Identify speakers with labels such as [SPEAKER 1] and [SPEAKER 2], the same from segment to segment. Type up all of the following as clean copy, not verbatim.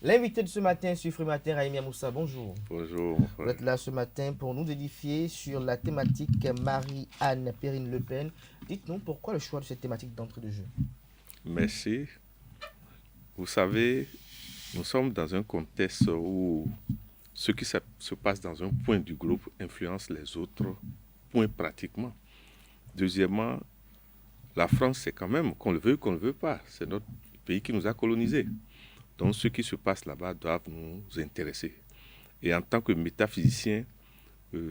[SPEAKER 1] L'invité de ce matin sur Free Matin, Raïmia Moussa, bonjour.
[SPEAKER 2] Bonjour, mon
[SPEAKER 1] Vous
[SPEAKER 2] frère.
[SPEAKER 1] êtes là ce matin pour nous édifier sur la thématique Marie-Anne Perrine Le Pen. Dites-nous pourquoi le choix de cette thématique d'entrée de jeu.
[SPEAKER 2] Merci. Vous savez, nous sommes dans un contexte où ce qui se passe dans un point du groupe influence les autres points pratiquement. Deuxièmement, la France, c'est quand même, qu'on le veuille ou qu'on ne le veut pas, c'est notre pays qui nous a colonisés. Donc ce qui se passe là-bas doit nous intéresser. Et en tant que métaphysicien,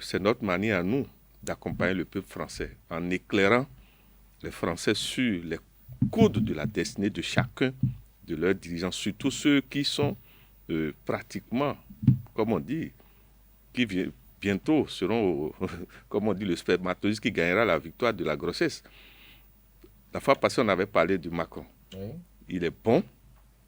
[SPEAKER 2] c'est notre manière à nous d'accompagner le peuple français en éclairant les Français sur les codes de la destinée de chacun de leurs dirigeants, surtout ceux qui sont pratiquement, comme on dit, qui bientôt seront, comme on dit, le spermatozoïde qui gagnera la victoire de la grossesse. La fois passée, on avait parlé de Macron.
[SPEAKER 1] Oui.
[SPEAKER 2] Il est bon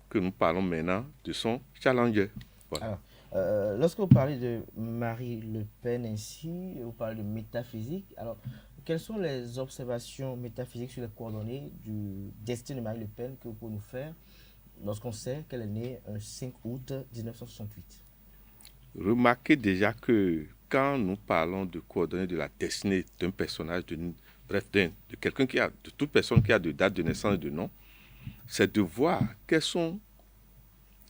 [SPEAKER 2] que nous parlons maintenant de son challenger. Voilà.
[SPEAKER 1] Alors, lorsque vous parlez de Marie Le Pen ainsi, vous parlez de métaphysique. Alors, quelles sont les observations métaphysiques sur les coordonnées du destin de Marie Le Pen que vous pouvez nous faire lorsqu'on sait qu'elle est née un 5 août 1968?
[SPEAKER 2] Remarquez déjà que quand nous parlons de coordonnées de la destinée d'un personnage, de quelqu'un qui a, de toute personne qui a de date de naissance et de nom, c'est de voir quelles sont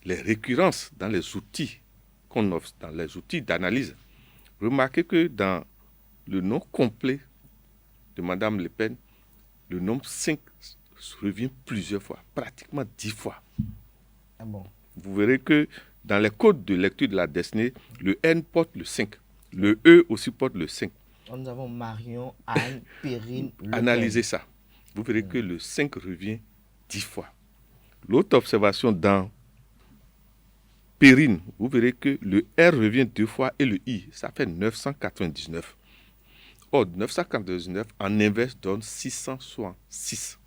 [SPEAKER 2] les récurrences dans les outils qu'on offre, dans les outils d'analyse. Remarquez que dans le nom complet de Madame Le Pen, le nombre 5 revient plusieurs fois, pratiquement 10 fois.
[SPEAKER 1] Ah bon?
[SPEAKER 2] Vous verrez que dans les codes de lecture de la destinée, le N porte le 5. Le E aussi porte le 5.
[SPEAKER 1] Nous avons Marion Anne Perrine Le Pen.
[SPEAKER 2] Analysez ça. Vous verrez que le 5 revient 10 fois. L'autre observation dans Perrine, vous verrez que le R revient 2 fois et le I, ça fait 999. Or, 999 en inverse donne 666.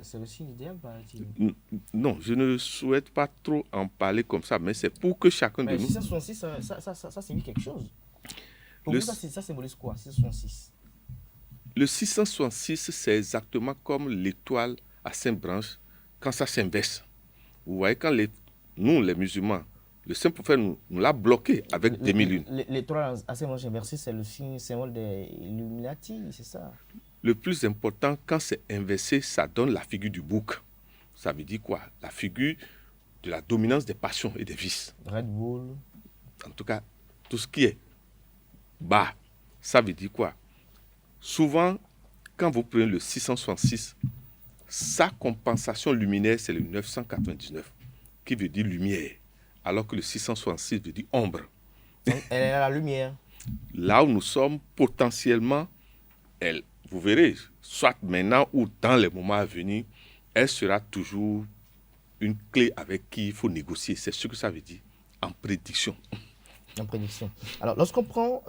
[SPEAKER 1] C'est le signe idéal, paraît-il.
[SPEAKER 2] Non, je ne souhaite pas trop en parler comme ça, mais c'est pour que chacun de
[SPEAKER 1] Mais
[SPEAKER 2] nous...
[SPEAKER 1] 666, ça signifie quelque chose. Pour
[SPEAKER 2] Le,
[SPEAKER 1] vous, ça symbolise quoi, 666?
[SPEAKER 2] le 666, c'est exactement comme l'étoile à 5 branches quand ça s'inverse. Vous voyez, quand nous, les musulmans, le Saint-Prophète nous l'a bloqué avec des mille-lunes.
[SPEAKER 1] L'étoile à 5 branches inversées, c'est le signe symbole des Illuminati, c'est ça?
[SPEAKER 2] Le plus important, quand c'est inversé, ça donne la figure du bouc. Ça veut dire quoi? La figure de la dominance des passions et des vices.
[SPEAKER 1] Red Bull.
[SPEAKER 2] En tout cas, tout ce qui est bas, ça veut dire quoi? Souvent, quand vous prenez le 666, sa compensation luminaire, c'est le 999, qui veut dire lumière, alors que le 666 veut dire ombre.
[SPEAKER 1] Donc, elle est à la lumière.
[SPEAKER 2] Là où nous sommes, potentiellement, elle, vous verrez, soit maintenant ou dans les moments à venir, elle sera toujours une clé avec qui il faut négocier. C'est ce que ça veut dire en prédiction.
[SPEAKER 1] En prédiction. Alors, lorsqu'on prend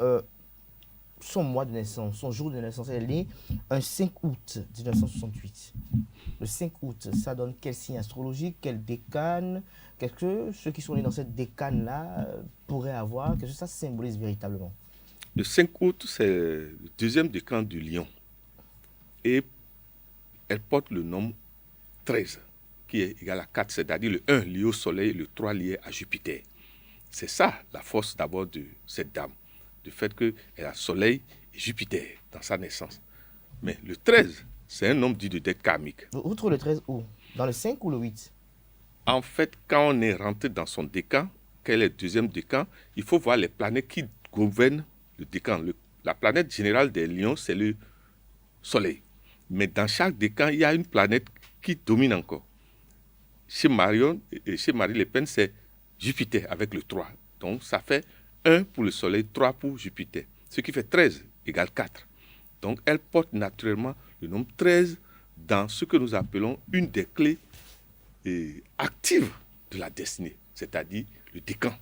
[SPEAKER 1] son mois de naissance, son jour de naissance, elle est née un 5 août 1968. Le 5 août, ça donne quel signe astrologique, quel décane? Qu'est-ce que ceux qui sont nés dans cette décane-là pourraient avoir? Qu'est-ce que ça symbolise véritablement?
[SPEAKER 2] Le 5 août, c'est le deuxième décan du lion. Et elle porte le nombre 13, qui est égal à 4, c'est-à-dire le 1 lié au soleil et le 3 lié à Jupiter. C'est ça la force d'abord de cette dame, du fait qu'elle a soleil et Jupiter dans sa naissance. Mais le 13, c'est un nombre dit de dette karmique.
[SPEAKER 1] Vous trouvez le 13 où? Dans le 5 ou le 8?
[SPEAKER 2] En fait, quand on est rentré dans son décan, quel est le deuxième décan, il faut voir les planètes qui gouvernent le décan. La planète générale des lions, c'est le soleil. Mais dans chaque décan, il y a une planète qui domine encore. Chez Marion et chez Marie Le Pen, c'est Jupiter avec le 3. Donc, ça fait 1 pour le soleil, 3 pour Jupiter. Ce qui fait 13 égale 4. Donc, elle porte naturellement le nombre 13 dans ce que nous appelons une des clés actives de la destinée, c'est-à-dire le décan.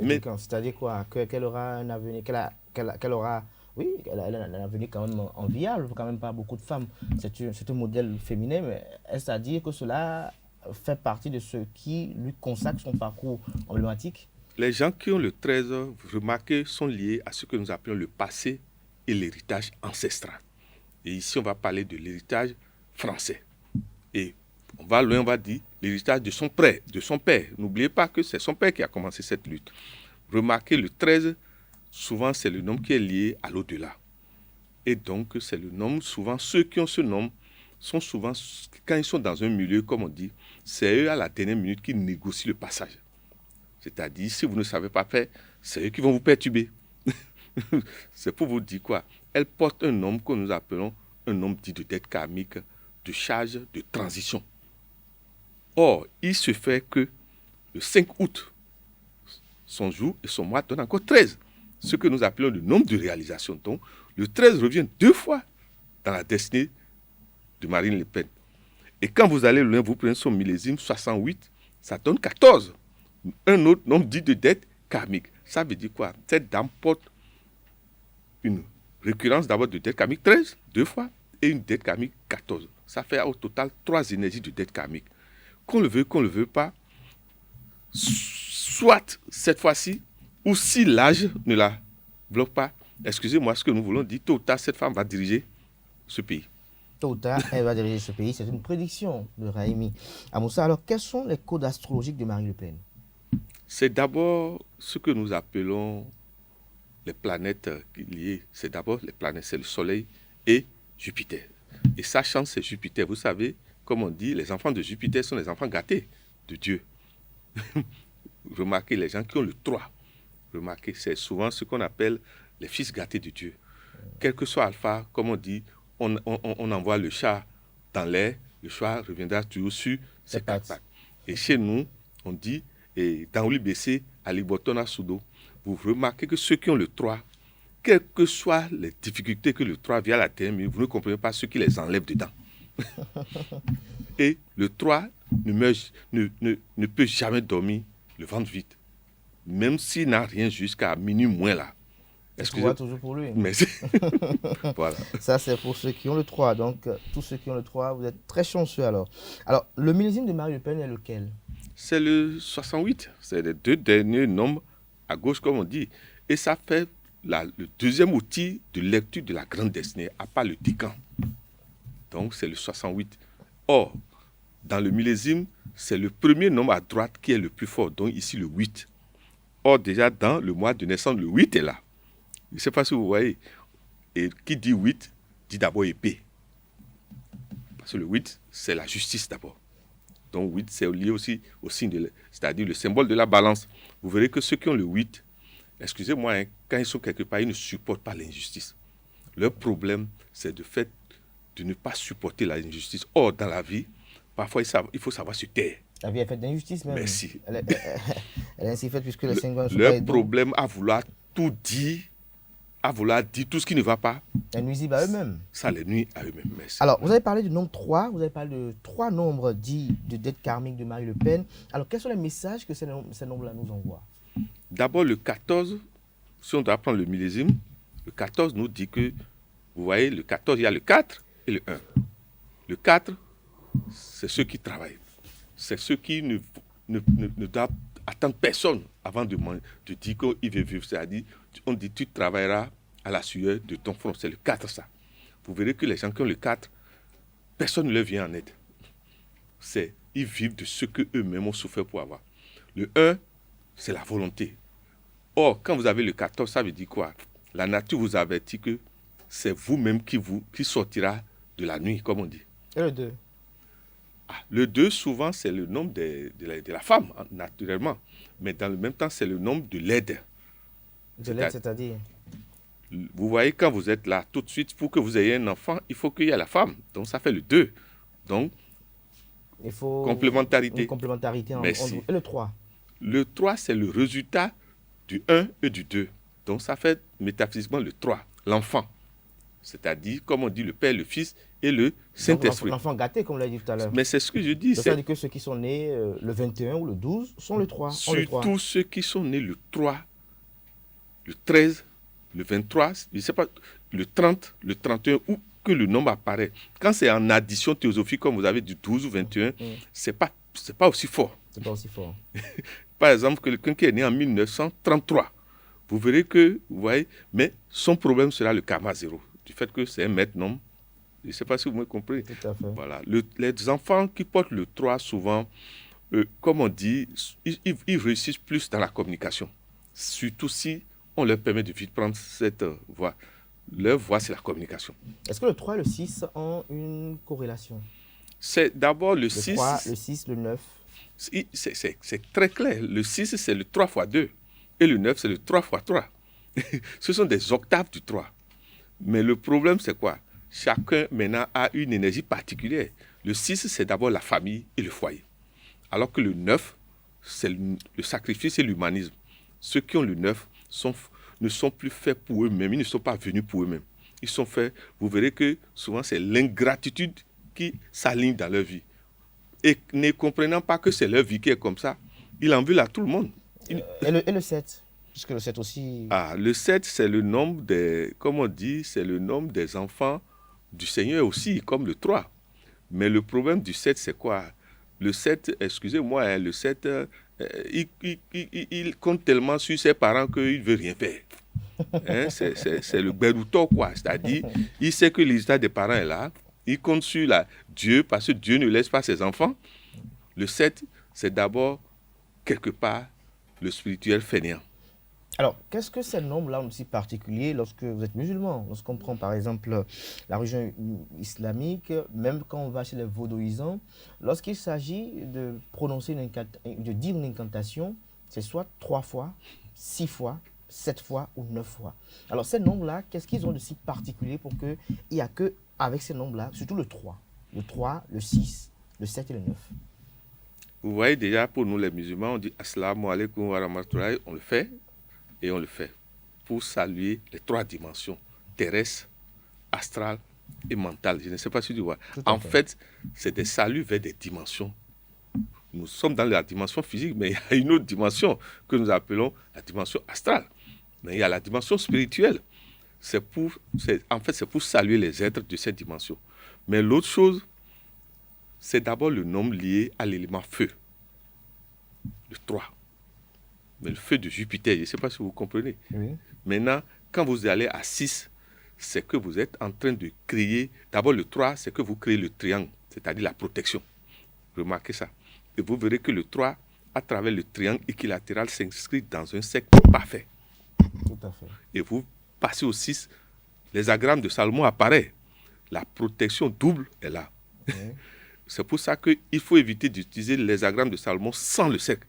[SPEAKER 1] Mais c'est-à-dire quoi? Qu'elle aura un avenir, qu'elle aura, oui, elle a un avenir quand même enviable, quand même pas beaucoup de femmes. C'est un modèle féminin, mais est-ce à dire que cela fait partie de ce qui lui consacre son parcours emblématique?
[SPEAKER 2] Les gens qui ont le 13, vous remarquez, sont liés à ce que nous appelons le passé et l'héritage ancestral. Et ici, on va parler de l'héritage français. Et On va loin, on va dire l'héritage de son père, N'oubliez pas que c'est son père qui a commencé cette lutte. Remarquez, le 13, souvent c'est le nombre qui est lié à l'au-delà. Et donc, c'est le nombre, souvent, ceux qui ont ce nombre sont souvent, quand ils sont dans un milieu, comme on dit, c'est eux à la dernière minute qui négocient le passage. C'est-à-dire, si vous ne savez pas faire, c'est eux qui vont vous perturber. C'est pour vous dire quoi? Elle porte un nombre que nous appelons un nombre dit de dette karmique, de charge, de transition. Or, il se fait que le 5 août, son jour et son mois donnent encore 13. Ce que nous appelons le nombre de réalisation. Donc, le 13 revient 2 fois dans la destinée de Marine Le Pen. Et quand vous allez loin, vous prenez son millésime 68, ça donne 14. Un autre nombre dit de dette karmique. Ça veut dire quoi? Cette dame porte une récurrence d'abord de dette karmique 13, 2 fois, et une dette karmique 14. Ça fait au total 3 énergies de dette karmique. Qu'on le veut pas, soit cette fois-ci, ou si l'âge ne la bloque pas, excusez-moi, ce que nous voulons dire, tôt ou tard, cette femme va diriger ce pays.
[SPEAKER 1] Tôt ou tard, elle va diriger ce pays. C'est une prédiction de Raimi Amoussa. Alors, quels sont les codes astrologiques de Marine Le Pen?
[SPEAKER 2] C'est d'abord ce que nous appelons les planètes liées. C'est d'abord les planètes, c'est le Soleil et Jupiter. Et sachant c'est Jupiter, vous savez, comme on dit, les enfants de Jupiter sont les enfants gâtés de Dieu. Remarquez, les gens qui ont le 3, remarquez, c'est souvent ce qu'on appelle les fils gâtés de Dieu. Quel que soit alpha, comme on dit, on envoie le chat dans l'air, le chat reviendra toujours sur ses 4 pattes. Et chez nous, on dit, et dans l'UBC, à Libotona Soudo, vous remarquez que ceux qui ont le 3, quelles que soient les difficultés que le 3 vient à la terre, vous ne comprenez pas ceux qui les enlèvent dedans. Et le 3 ne peut jamais dormir le ventre vide, même s'il n'a rien jusqu'à minuit moins là.
[SPEAKER 1] Excusez-moi. Toujours pour lui.
[SPEAKER 2] Merci. Voilà.
[SPEAKER 1] Ça, c'est pour ceux qui ont le 3. Donc, tous ceux qui ont le 3, vous êtes très chanceux alors. Alors, le millésime de Marine Le Pen est lequel?
[SPEAKER 2] C'est le 68. C'est les 2 derniers nombres à gauche, comme on dit. Et ça fait le deuxième outil de lecture de la grande destinée, à part le décan. Donc, c'est le 68. Or, dans le millésime, c'est le premier nombre à droite qui est le plus fort. Donc, ici, le 8. Or, déjà, dans le mois de naissance, le 8 est là. Je ne sais pas si vous voyez. Et qui dit 8, dit d'abord épée. Parce que le 8, c'est la justice d'abord. Donc 8, c'est lié aussi au signe, c'est-à-dire le symbole de la balance. Vous verrez que ceux qui ont le 8, excusez-moi, hein, quand ils sont quelque part, ils ne supportent pas l'injustice. Leur problème, c'est de fait de ne pas supporter l'injustice. Or, dans la vie, parfois, il faut savoir se taire.
[SPEAKER 1] La vie est faite d'injustice même.
[SPEAKER 2] Merci.
[SPEAKER 1] Elle est ainsi faite puisque les 5 ans sont
[SPEAKER 2] leur problème à vouloir tout dire, à vouloir dire tout ce qui ne va pas.
[SPEAKER 1] C'est nuisible à eux-mêmes.
[SPEAKER 2] Ça les nuit à eux-mêmes. Merci.
[SPEAKER 1] Alors, vous avez parlé du nombre 3, vous avez parlé de 3 nombres dits de dette karmique de Marine Le Pen. Alors, quels sont les messages que ces nombres-là nous envoient?
[SPEAKER 2] D'abord, le 14, si on doit prendre le millésime, le 14 nous dit que, vous voyez, le 14, il y a le 4 et le 1. Le 4, c'est ceux qui travaillent. C'est ceux qui ne doivent attendre personne avant de dire qu'il veut vivre. C'est-à-dire, on dit tu travailleras à la sueur de ton front. C'est le 4 ça. Vous verrez que les gens qui ont le 4, personne ne leur vient en aide. Ils vivent de ce qu'eux-mêmes ont souffert pour avoir. Le 1, c'est la volonté. Or, quand vous avez le 14, ça veut dire quoi? La nature vous avertit que c'est vous-même qui sortira de la nuit, comme on dit.
[SPEAKER 1] Et le 2?
[SPEAKER 2] Le 2, souvent, c'est le nombre de la femme, naturellement. Mais dans le même temps, c'est le nombre de l'aide.
[SPEAKER 1] De l'aide, c'est-à-dire?
[SPEAKER 2] Vous voyez, quand vous êtes là, tout de suite, pour que vous ayez un enfant, il faut qu'il y ait la femme. Donc, ça fait le 2. Donc,
[SPEAKER 1] il faut
[SPEAKER 2] complémentarité.
[SPEAKER 1] Une complémentarité entre. Et le 3?
[SPEAKER 2] Le 3, c'est le résultat du 1 et du 2. Donc, ça fait métaphysiquement le 3, l'enfant. C'est-à-dire, comme on dit, le Père, le Fils et le Saint-Esprit.
[SPEAKER 1] L'enfant gâté, comme l'a dit tout à l'heure.
[SPEAKER 2] Mais c'est ce que je dis.
[SPEAKER 1] C'est-à-dire que ceux qui sont nés le 21 ou le 12 sont le 3.
[SPEAKER 2] Surtout ceux qui sont nés le 3, le 13, le 23, je ne sais pas, le 30, le 31, où que le nombre apparaît. Quand c'est en addition théosophique, comme vous avez dit 12 ou 21, c'est pas aussi fort.
[SPEAKER 1] C'est pas aussi fort.
[SPEAKER 2] Par exemple, quelqu'un qui est né en 1933, vous verrez que, vous voyez, mais son problème sera le karma 0, du fait que c'est un maître nombre Je ne sais pas si vous me comprenez.
[SPEAKER 1] Tout à fait.
[SPEAKER 2] Voilà. Les enfants qui portent le 3, souvent, comme on dit, ils réussissent plus dans la communication. Surtout si on leur permet de vite prendre cette voie. Leur voie, c'est la communication.
[SPEAKER 1] Est-ce que le 3 et le 6 ont une corrélation?
[SPEAKER 2] C'est d'abord le
[SPEAKER 1] Le
[SPEAKER 2] 6.
[SPEAKER 1] 3, le 6, le 9.
[SPEAKER 2] C'est très clair. Le 6, c'est le 3 fois 2. Et le 9, c'est le 3 fois 3. Ce sont des octaves du 3. Mais le problème, c'est quoi? Chacun maintenant a une énergie particulière. Le 6, c'est d'abord la famille et le foyer. Alors que le 9, c'est le sacrifice et l'humanisme. Ceux qui ont le 9 ne sont plus faits pour eux-mêmes. Ils ne sont pas venus pour eux-mêmes. Ils sont faits, vous verrez que souvent c'est l'ingratitude qui s'aligne dans leur vie. Et ne comprenant pas que c'est leur vie qui est comme ça, ils en veulent à tout le monde.
[SPEAKER 1] Et le 7? Puisque le 7 aussi...
[SPEAKER 2] Ah, le 7, c'est le nombre des, comme on dit, c'est le nombre des enfants du Seigneur aussi, comme le 3. Mais le problème du 7, c'est quoi? Le 7, excusez-moi, hein, le 7, il compte tellement sur ses parents qu'il ne veut rien faire. Hein, c'est le berouto, quoi. C'est-à-dire, il sait que l'histoire des parents est là. Il compte sur Dieu, parce que Dieu ne laisse pas ses enfants. Le 7, c'est d'abord, quelque part, le spirituel fainéant.
[SPEAKER 1] Alors, qu'est-ce que ces nombres-là ont aussi particulier lorsque vous êtes musulman? Lorsqu'on prend par exemple la religion islamique, même quand on va chez les vaudouisants, lorsqu'il s'agit de prononcer de dire une incantation, c'est soit 3 fois, 6 fois, 7 fois ou 9 fois. Alors, ces nombres-là, qu'est-ce qu'ils ont de si particulier pour qu'il n'y a que avec ces nombres-là, surtout le 3, le 6, le 7 et le 9?
[SPEAKER 2] Vous voyez déjà, pour nous les musulmans, on dit Assalamu alaikum wa rahmatullahi, on le fait. Et on le fait pour saluer les 3 dimensions, terrestre, astrale et mentale. Je ne sais pas si tu vois. En fait, c'est des saluts vers des dimensions. Nous sommes dans la dimension physique, mais il y a une autre dimension que nous appelons la dimension astrale. Mais il y a la dimension spirituelle. En fait, c'est pour saluer les êtres de cette dimension. Mais l'autre chose, c'est d'abord le nombre lié à l'élément feu, le 3. Mais le feu de Jupiter, je ne sais pas si vous comprenez.
[SPEAKER 1] Oui.
[SPEAKER 2] Maintenant, quand vous allez à 6, c'est que vous êtes en train de créer... D'abord, le 3, c'est que vous créez le triangle, c'est-à-dire la protection. Remarquez ça. Et vous verrez que le 3, à travers le triangle équilatéral, s'inscrit dans un cercle parfait.
[SPEAKER 1] Tout à fait.
[SPEAKER 2] Et vous passez au 6, les agrammes de Salomon apparaissent. La protection double est là.
[SPEAKER 1] Oui.
[SPEAKER 2] C'est pour ça qu'il faut éviter d'utiliser les agrammes de Salomon sans le cercle.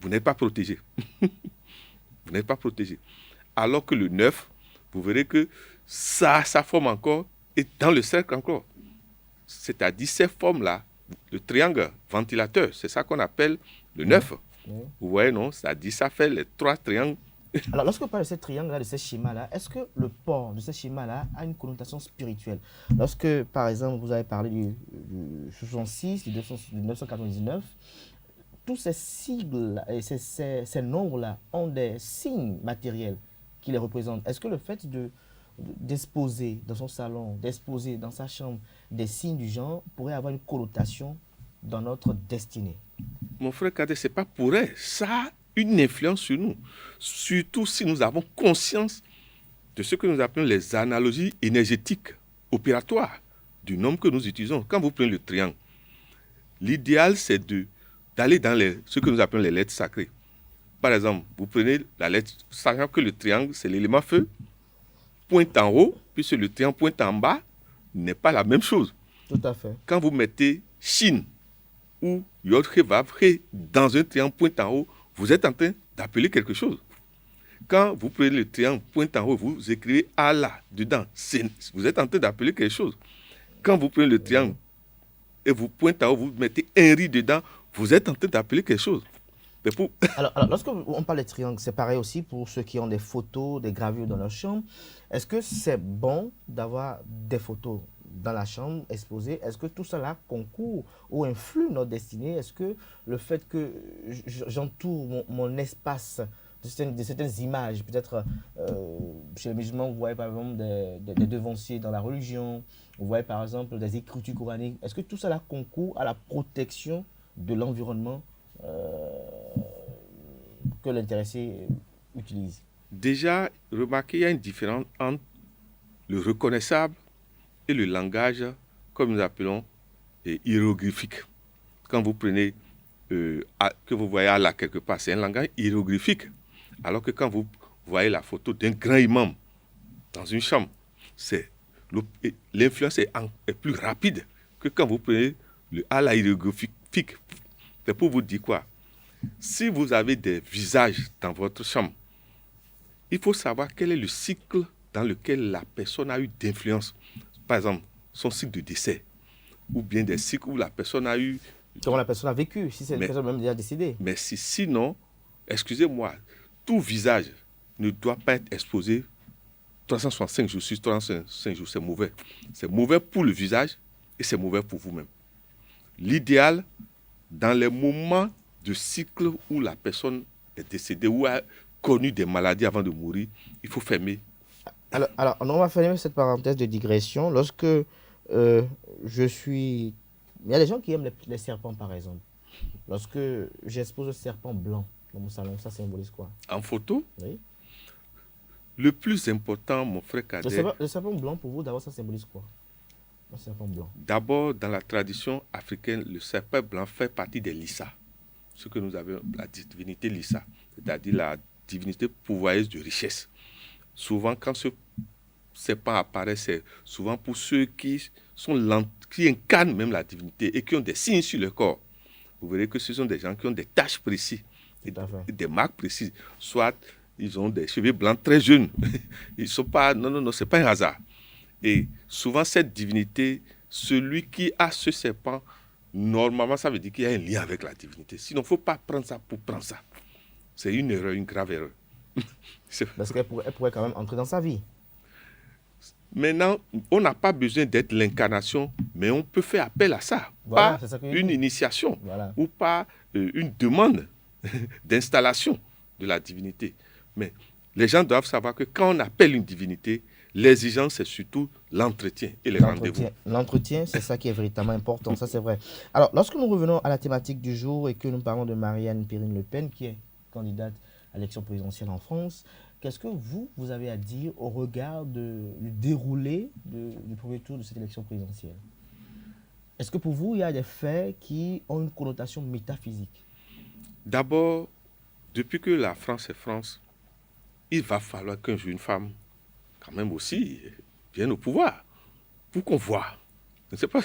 [SPEAKER 2] Vous n'êtes pas protégé. Vous n'êtes pas protégé. Alors que le 9, vous verrez que sa forme encore est dans le cercle encore. C'est-à-dire ces formes-là, le triangle ventilateur, c'est ça qu'on appelle le 9.
[SPEAKER 1] Oui.
[SPEAKER 2] Vous voyez, non? C'est-à-dire ça fait les 3 triangles.
[SPEAKER 1] Alors, lorsque on parle de ce triangle-là, de ce schéma-là, est-ce que le port de ce schéma-là a une connotation spirituelle? Lorsque, par exemple, vous avez parlé du 66, du 999, tous ces sigles et ces nombres-là ont des signes matériels qui les représentent. Est-ce que le fait d'exposer dans son salon, d'exposer dans sa chambre des signes du genre pourrait avoir une connotation dans notre destinée?
[SPEAKER 2] Mon frère Cadet, ce n'est pas pour elle. Ça a une influence sur nous. Surtout si nous avons conscience de ce que nous appelons les analogies énergétiques opératoires du nombre que nous utilisons. Quand vous prenez le triangle, l'idéal c'est d'aller dans ce que nous appelons les lettres sacrées. Par exemple, vous prenez la lettre, sachant que le triangle, c'est l'élément feu, pointe en haut, puis le triangle pointe en bas, n'est pas la même chose.
[SPEAKER 1] Tout à fait.
[SPEAKER 2] Quand vous mettez Chine ou Yod-Hé-Vav-Hé dans un triangle pointe en haut, vous êtes en train d'appeler quelque chose. Quand vous prenez le triangle pointe en haut, vous écrivez Allah dedans, vous êtes en train d'appeler quelque chose. Quand vous prenez le triangle et vous pointez en haut, vous mettez un riz dedans, vous êtes en train d'appeler quelque chose.
[SPEAKER 1] Alors, lorsqu'on parle de triangle, c'est pareil aussi pour ceux qui ont des photos, des gravures dans leur chambre. Est-ce que c'est bon d'avoir des photos dans la chambre exposées? Est-ce que tout cela concourt ou influe notre destinée? Est-ce que le fait que j'entoure mon espace de certaines images, peut-être chez les musulmans, vous voyez par exemple des devanciers dans la religion, vous voyez par exemple des écritures coraniques, est-ce que tout cela concourt à la protection de l'environnement que l'intéressé utilise?
[SPEAKER 2] Déjà, remarquez, il y a une différence entre le reconnaissable et le langage, comme nous appelons, hiéroglyphique. Quand vous prenez, que vous voyez Allah quelque part, c'est un langage hiéroglyphique. Alors que quand vous voyez la photo d'un grand imam dans une chambre, l'influence est plus rapide que quand vous prenez le Allah hiéroglyphique. C'est pour vous dire quoi? Si vous avez des visages dans votre chambre, il faut savoir quel est le cycle dans lequel la personne a eu d'influence. Par exemple, son cycle de décès, ou bien des cycles où la personne a eu...
[SPEAKER 1] Comment la personne a vécu, si c'est une personne même déjà décédée.
[SPEAKER 2] Mais sinon, excusez-moi, tout visage ne doit pas être exposé 365 jours sur 365 jours, c'est mauvais. C'est mauvais pour le visage et c'est mauvais pour vous-même. L'idéal, dans les moments de cycle où la personne est décédée ou a connu des maladies avant de mourir, il faut fermer.
[SPEAKER 1] Alors, on va fermer cette parenthèse de digression. Lorsque je suis... Il y a des gens qui aiment les serpents, par exemple. Lorsque j'expose un serpent blanc dans mon salon, ça symbolise quoi?
[SPEAKER 2] En photo,
[SPEAKER 1] oui.
[SPEAKER 2] Le plus important, mon frère Kader...
[SPEAKER 1] Le serpent blanc, pour vous, d'abord, ça symbolise quoi? Le serpent blanc.
[SPEAKER 2] D'abord, dans la tradition africaine, le serpent blanc fait partie des Lissa. Ce que nous avons, la divinité Lissa, c'est-à-dire la divinité pourvoyeuse de richesse. Souvent, quand ce serpent apparaît, c'est souvent pour ceux qui incarnent même la divinité et qui ont des signes sur le corps. Vous verrez que ce sont des gens qui ont des taches précises, des marques précises. Soit ils ont des cheveux blancs très jeunes. Ils sont pas... Non, c'est pas un hasard. Et souvent, cette divinité, celui qui a ce serpent, normalement, ça veut dire qu'il y a un lien avec la divinité. Sinon, il ne faut pas prendre ça pour prendre ça. C'est une erreur, une grave erreur.
[SPEAKER 1] Parce qu'elle pourrait quand même entrer dans sa vie.
[SPEAKER 2] Maintenant, on n'a pas besoin d'être l'incarnation, mais on peut faire appel à ça.
[SPEAKER 1] Voilà,
[SPEAKER 2] pas une initiation,
[SPEAKER 1] voilà,
[SPEAKER 2] ou pas une demande d'installation de la divinité. Mais les gens doivent savoir que quand on appelle une divinité, l'exigence, c'est surtout l'entretien et les rendez-vous.
[SPEAKER 1] L'entretien, c'est ça qui est véritablement important, ça c'est vrai. Alors, lorsque nous revenons à la thématique du jour et que nous parlons de Marianne Perrine Le Pen, qui est candidate à l'élection présidentielle en France, qu'est-ce que vous avez à dire au regard du déroulé du premier tour de cette élection présidentielle? Est-ce que pour vous, il y a des faits qui ont une connotation métaphysique?
[SPEAKER 2] D'abord, depuis que la France est France, il va falloir qu'un jour une femme, quand même aussi, vienne au pouvoir pour qu'on voit. Je ne sais pas,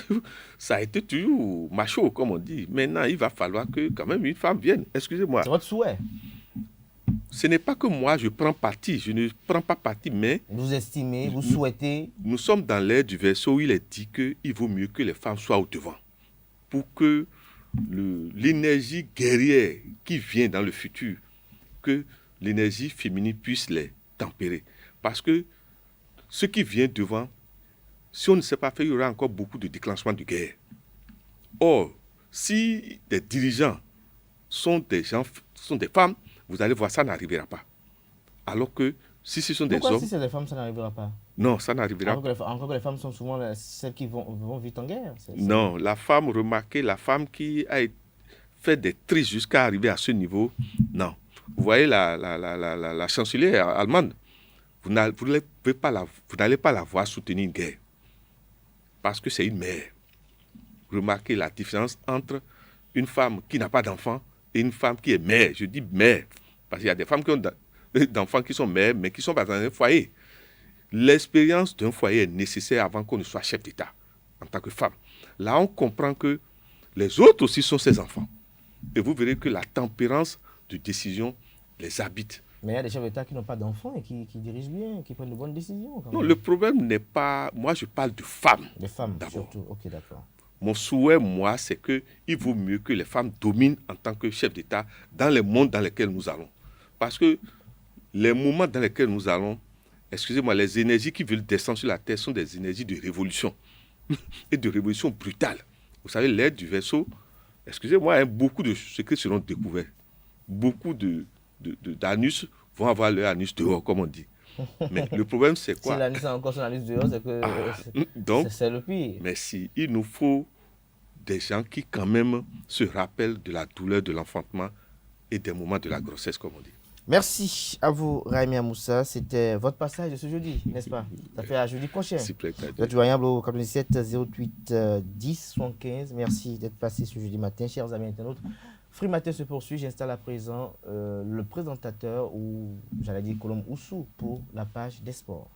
[SPEAKER 2] ça a été toujours macho, comme on dit. Maintenant, il va falloir que quand même une femme vienne. Excusez-moi.
[SPEAKER 1] C'est votre souhait?
[SPEAKER 2] Ce n'est pas que moi, je prends parti. Je ne prends pas parti, mais...
[SPEAKER 1] Vous estimez, vous souhaitez...
[SPEAKER 2] Nous sommes dans l'ère du verset où il est dit qu'il vaut mieux que les femmes soient au devant pour que l'énergie guerrière qui vient dans le futur, que l'énergie féminine puisse les tempérer. Parce que ce qui vient devant, si on ne sait pas faire, il y aura encore beaucoup de déclenchements de guerre. Or, si des dirigeants sont des femmes, vous allez voir, ça n'arrivera pas. Alors que si ce sont des hommes...
[SPEAKER 1] Pourquoi si c'est des femmes, ça n'arrivera pas?
[SPEAKER 2] Non, ça n'arrivera pas.
[SPEAKER 1] Encore que les femmes sont souvent celles qui vont vite en guerre.
[SPEAKER 2] Non, la femme, remarquez, la femme qui a fait des tristes jusqu'à arriver à ce niveau, non. Vous voyez la chancelière allemande, vous n'allez pas la voir soutenir une guerre. Parce que c'est une mère. Remarquez la différence entre une femme qui n'a pas d'enfant et une femme qui est mère. Je dis mère, parce qu'il y a des femmes qui ont d'enfants qui sont mères, mais qui sont pas dans un foyer. L'expérience d'un foyer est nécessaire avant qu'on ne soit chef d'État, en tant que femme. Là, on comprend que les autres aussi sont ses enfants. Et vous verrez que la tempérance de décision les habite.
[SPEAKER 1] Mais il y a des chefs d'État qui n'ont pas d'enfants et qui dirigent bien, qui prennent de bonnes décisions.
[SPEAKER 2] Non, le problème n'est pas... Moi, je parle de femmes.
[SPEAKER 1] Les femmes, surtout. Ok, d'accord.
[SPEAKER 2] Mon souhait, moi, c'est qu'il vaut mieux que les femmes dominent en tant que chef d'État dans les mondes dans lesquels nous allons. Parce que les moments dans lesquels nous allons, excusez-moi, les énergies qui veulent descendre sur la terre sont des énergies de révolution et de révolution brutale. Vous savez, l'ère du Verseau, excusez-moi, beaucoup de secrets seront découverts. Beaucoup d'anus vont avoir leur anus dehors, comme on dit. Mais le problème, c'est quoi?
[SPEAKER 1] Si l'anus a encore son anus dehors, c'est que c'est le pire.
[SPEAKER 2] Mais si, il nous faut des gens qui, quand même, se rappellent de la douleur de l'enfantement et des moments de la grossesse, comme on dit.
[SPEAKER 1] Merci à vous, Raimi Moussa. C'était votre passage de ce jeudi, n'est-ce pas? Ça fait à jeudi prochain.
[SPEAKER 2] S'il plaît,
[SPEAKER 1] Vous êtes joignable au 97 08 10 75. Merci d'être passé ce jeudi matin, chers amis internautes. Free Matin se poursuit. J'installe à présent le présentateur, ou j'allais dire Colombe Oussou, pour la page des sports.